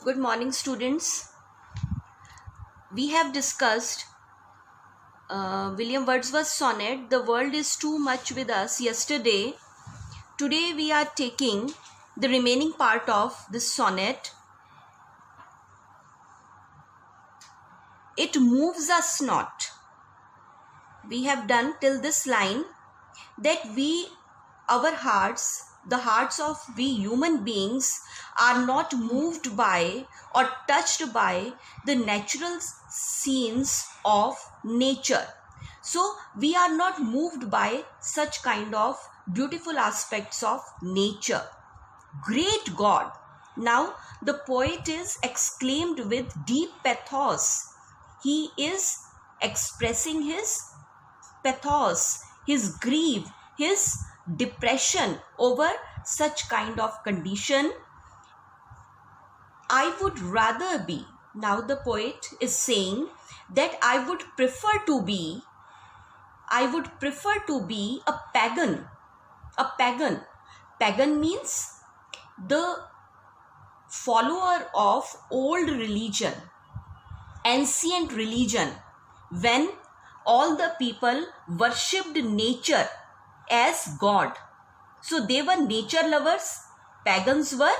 Good morning, students. We have discussed William Wordsworth's sonnet, The World is Too Much with Us, yesterday. Today we are taking the remaining part of this sonnet. It moves us not. We have done till this line that our hearts, the hearts of we human beings, are not moved by or touched by the natural scenes of nature. So we are not moved by such kind of beautiful aspects of nature. Great God! Now the poet is exclaimed with deep pathos. He is expressing his pathos, his grief, his depression over such kind of condition. I would rather be, now the poet is saying that I would prefer to be a pagan. Pagan means the follower of old religion, ancient religion, when all the people worshipped nature as God. So they were nature lovers. Pagans were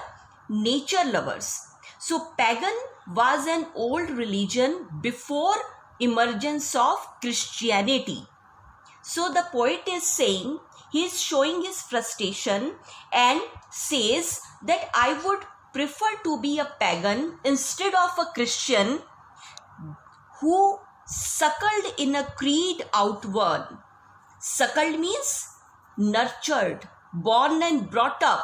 nature lovers. So pagan was an old religion before emergence of Christianity. So the poet is saying, he is showing his frustration and says that I would prefer to be a pagan instead of a Christian who suckled in a creed outward. Suckled means nurtured, born and brought up.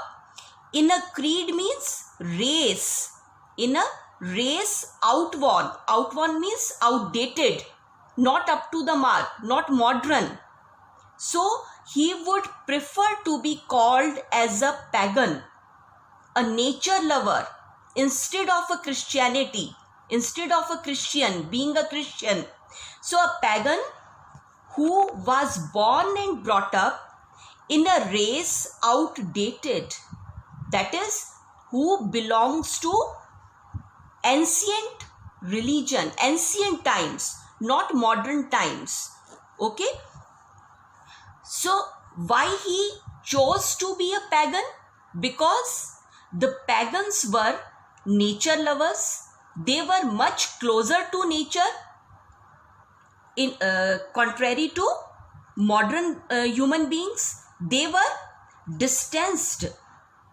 In a creed means race. In a race outworn. Outworn means outdated, not up to the mark, not modern. So he would prefer to be called as a pagan, a nature lover, instead of a Christianity, instead of a Christian, being a Christian. So a pagan who was born and brought up in a race outdated, that is, who belongs to ancient religion, ancient times, not modern times. Okay? So why he chose to be a pagan? Because the pagans were nature lovers. They were much closer to nature, in contrary to modern human beings. They were distanced.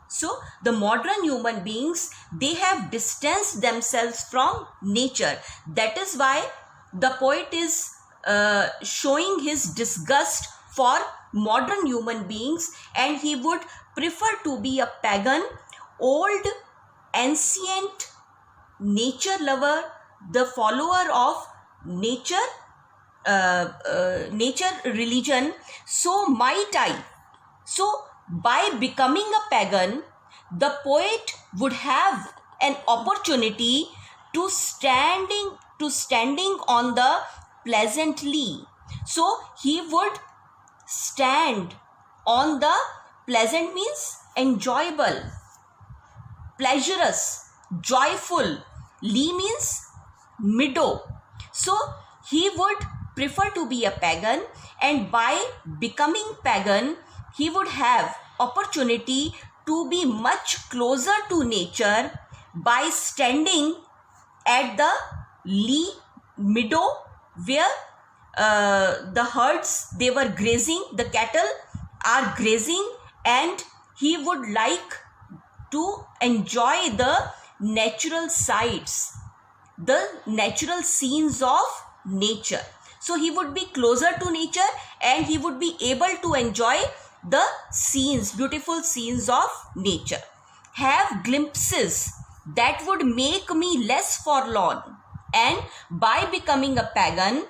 So the modern human beings, they have distanced themselves from nature. That is why the poet is showing his disgust for modern human beings, and he would prefer to be a pagan, old, ancient nature lover, the follower of nature religion. So might I. So by becoming a pagan, the poet would have an opportunity to standing on the pleasant lea. So he would stand on the pleasant means enjoyable, pleasurous, joyful. Lea means meadow. So he would prefer to be a pagan, and by becoming pagan, he would have opportunity to be much closer to nature by standing at the lea, meadow, where the herds, they were grazing, the cattle are grazing, and he would like to enjoy the natural sights, the natural scenes of nature. So he would be closer to nature, and he would be able to enjoy the scenes, beautiful scenes of nature. Have glimpses that would make me less forlorn. And by becoming a pagan,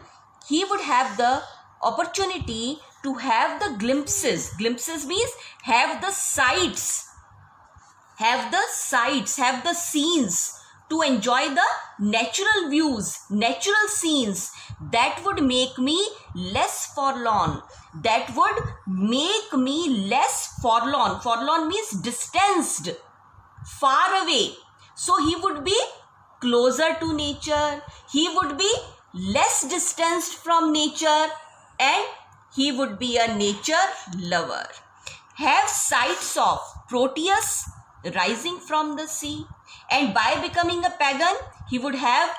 he would have the opportunity to have the glimpses. Glimpses means have the sights, have the scenes, to enjoy the natural views, natural scenes that would make me less forlorn. That would make me less forlorn. Forlorn means distanced, far away, So he would be closer to nature, he would be less distanced from nature, and he would be a nature lover. Have sights of Proteus rising from the sea, and by becoming a pagan, he would have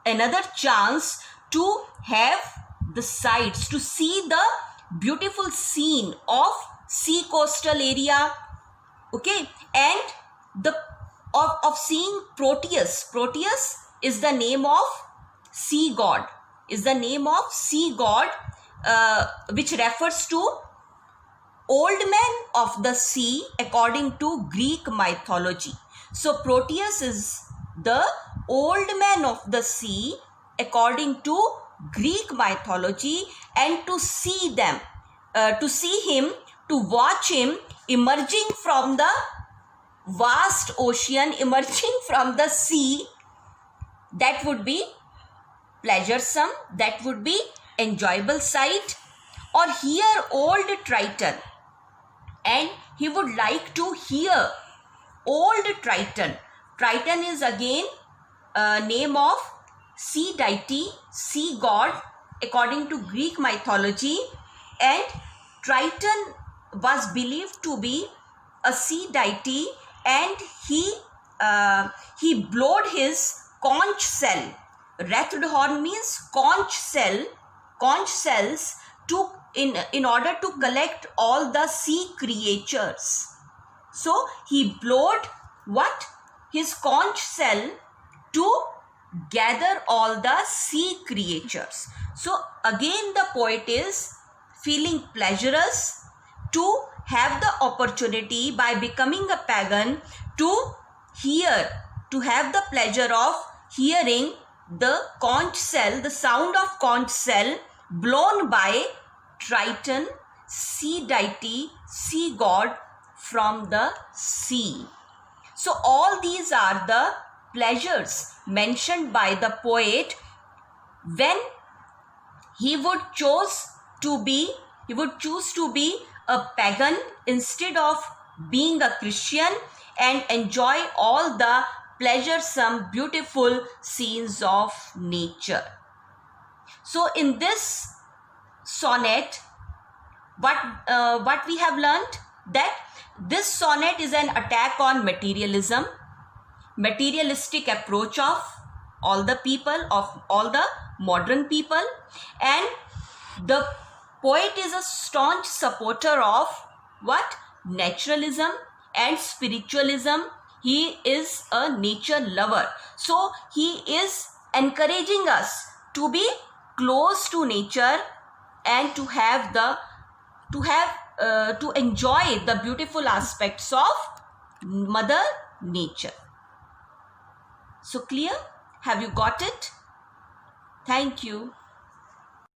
another chance to have the sights, to see the beautiful scene of sea coastal area, okay, and the of seeing Proteus. Proteus is the name of sea god, which refers to old man of the sea according to Greek mythology. So Proteus is the old man of the sea according to Greek mythology, and to see them, to see him, to watch him emerging from the vast ocean, emerging from the sea, that would be pleasuresome, that would be enjoyable sight. Or hear old Triton, and he would like to hear old Triton. Triton is again a name of sea deity, sea god according to Greek mythology, and Triton was believed to be a sea deity, and he blowed his conch shell. Wreathed horn means conch cells to in order to collect all the sea creatures. So he blowed what? His conch shell to gather all the sea creatures. So again the poet is feeling pleasurous to have the opportunity by becoming a pagan to have the pleasure of hearing the conch shell, the sound of conch shell blown by Triton, sea deity, sea god from the sea. So all these are the pleasures mentioned by the poet when he would choose to be a pagan instead of being a Christian, and enjoy all the pleasuresome, beautiful scenes of nature. So in this sonnet, what we have learnt, that this sonnet is an attack on materialism, materialistic approach of all the people, of all the modern people, and the poet is a staunch supporter of what? Naturalism and spiritualism. He is a nature lover, so he is encouraging us to be close to nature and to enjoy the beautiful aspects of Mother Nature. So clear? Have you got it? Thank you.